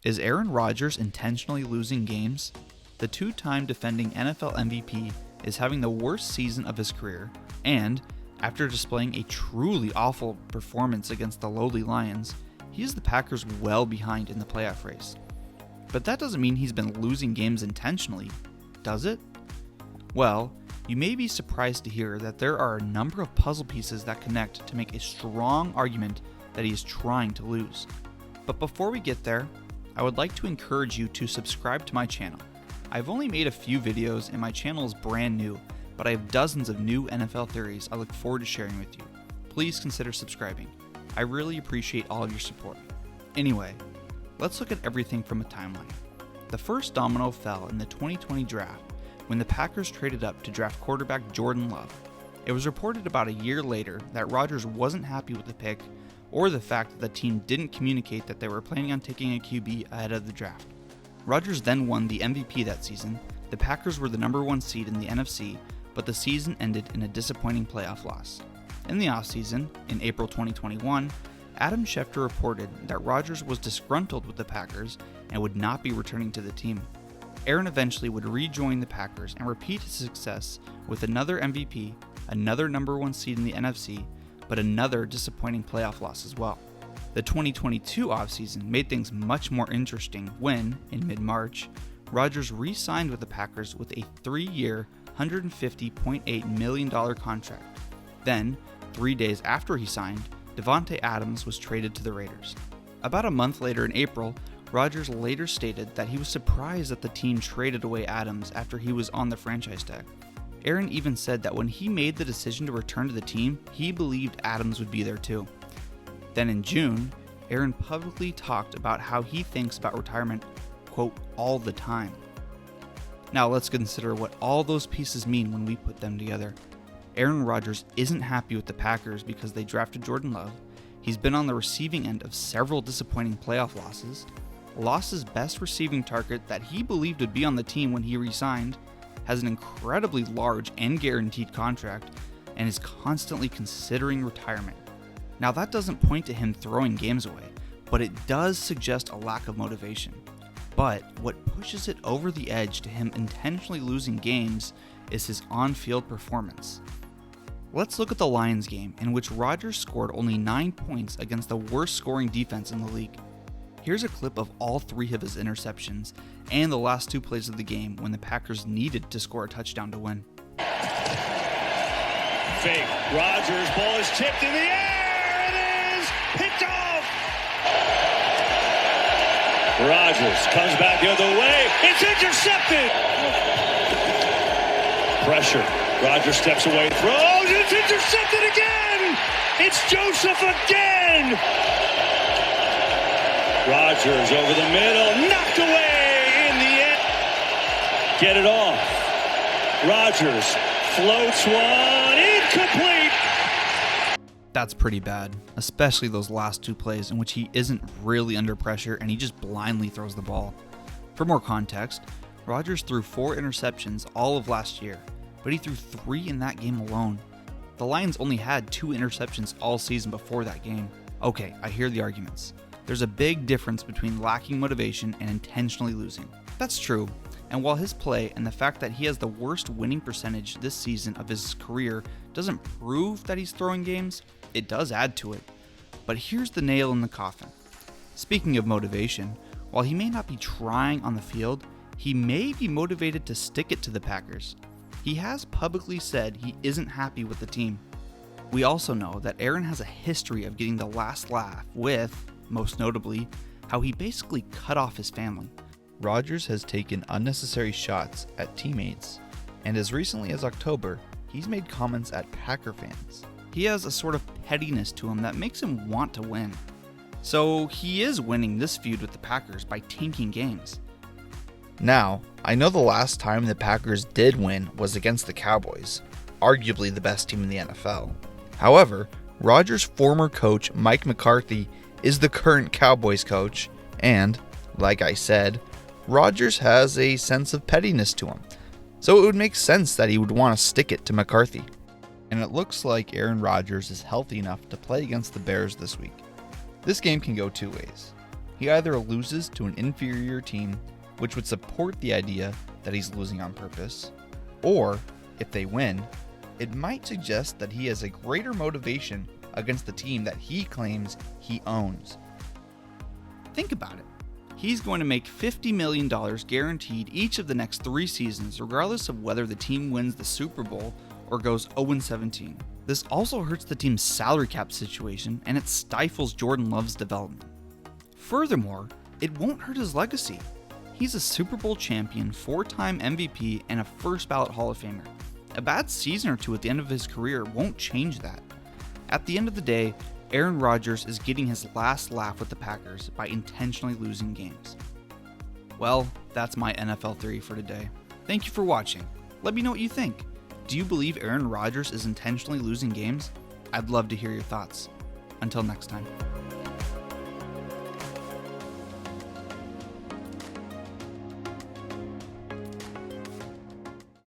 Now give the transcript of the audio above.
Is Aaron Rodgers intentionally losing games? The two-time defending NFL MVP is having the worst season of his career, and after displaying a truly awful performance against the lowly Lions, he has the Packers well behind in the playoff race. But that doesn't mean he's been losing games intentionally, does it? Well, you may be surprised to hear that there are a number of puzzle pieces that connect to make a strong argument that he is trying to lose. But before we get there, I would like to encourage you to subscribe to my channel. I've only made a few videos and my channel is brand new, but I have dozens of new NFL theories I look forward to sharing with you. Please consider subscribing. I really appreciate all of your support. Anyway, let's look at everything from a timeline. The first domino fell in the 2020 draft when the Packers traded up to draft quarterback Jordan Love. It was reported about a year later that Rodgers wasn't happy with the pick or the fact that the team didn't communicate that they were planning on taking a QB ahead of the draft. Rodgers then won the MVP that season. The Packers were the number 1 seed in the NFC, but the season ended in a disappointing playoff loss. In the offseason, in April 2021, Adam Schefter reported that Rodgers was disgruntled with the Packers and would not be returning to the team. Aaron eventually would rejoin the Packers and repeat his success with another MVP, another number 1 seed in the NFC, but another disappointing playoff loss as well. The 2022 offseason made things much more interesting when, in mid-March, Rodgers re-signed with the Packers with a 3-year, $150.8 million contract. Then, 3 days after he signed, Davante Adams was traded to the Raiders. About a month later in April, Rodgers later stated that he was surprised that the team traded away Adams after he was on the franchise tag. Aaron even said that when he made the decision to return to the team, he believed Adams would be there too. Then in June, Aaron publicly talked about how he thinks about retirement, quote, all the time. Now let's consider what all those pieces mean when we put them together. Aaron Rodgers isn't happy with the Packers because they drafted Jordan Love. He's been on the receiving end of several disappointing playoff losses, lost his best receiving target that he believed would be on the team when he re-signed, has an incredibly large and guaranteed contract, and is constantly considering retirement. Now that doesn't point to him throwing games away, but it does suggest a lack of motivation. But what pushes it over the edge to him intentionally losing games is his on-field performance. Let's look at the Lions game, in which Rodgers scored only 9 points against the worst scoring defense in the league. Here's a clip of all 3 of his interceptions and the last 2 plays of the game when the Packers needed to score a touchdown to win. Fake. Rodgers, ball is tipped in the air. It is picked off. Rodgers comes back the other way. It's intercepted. Pressure. Rodgers steps away, throws. It's intercepted again. It's Joseph again. Rodgers over the middle, knocked away in the end. Get it off. Rodgers floats one, incomplete. That's pretty bad, especially those last 2 plays in which he isn't really under pressure and he just blindly throws the ball. For more context, Rodgers threw 4 interceptions all of last year, but he threw 3 in that game alone. The Lions only had 2 interceptions all season before that game. Okay, I hear the arguments. There's a big difference between lacking motivation and intentionally losing. That's true, and while his play and the fact that he has the worst winning percentage this season of his career doesn't prove that he's throwing games, it does add to it. But here's the nail in the coffin. Speaking of motivation, while he may not be trying on the field, he may be motivated to stick it to the Packers. He has publicly said he isn't happy with the team. We also know that Aaron has a history of getting the last laugh with, most notably, how he basically cut off his family. Rodgers has taken unnecessary shots at teammates, and as recently as October, he's made comments at Packer fans. He has a sort of pettiness to him that makes him want to win. So he is winning this feud with the Packers by tanking games. Now, I know the last time the Packers did win was against the Cowboys, arguably the best team in the NFL. However, Rodgers' former coach Mike McCarthy is the current Cowboys coach, and, like I said, Rodgers has a sense of pettiness to him, so it would make sense that he would want to stick it to McCarthy. And it looks like Aaron Rodgers is healthy enough to play against the Bears this week. This game can go 2 ways. he either loses to an inferior team, which would support the idea that he's losing on purpose, or, if they win, it might suggest that he has a greater motivation against the team that he claims he owns. Think about it. He's going to make $50 million guaranteed each of the next 3 seasons, regardless of whether the team wins the Super Bowl or goes 0-17. This also hurts the team's salary cap situation, and it stifles Jordan Love's development. Furthermore, it won't hurt his legacy. He's a Super Bowl champion, 4-time MVP, and a first-ballot Hall of Famer. A bad season or two at the end of his career won't change that. At the end of the day, Aaron Rodgers is getting his last laugh with the Packers by intentionally losing games. Well, that's my NFL theory for today. Thank you for watching. Let me know what you think. Do you believe Aaron Rodgers is intentionally losing games? I'd love to hear your thoughts. Until next time.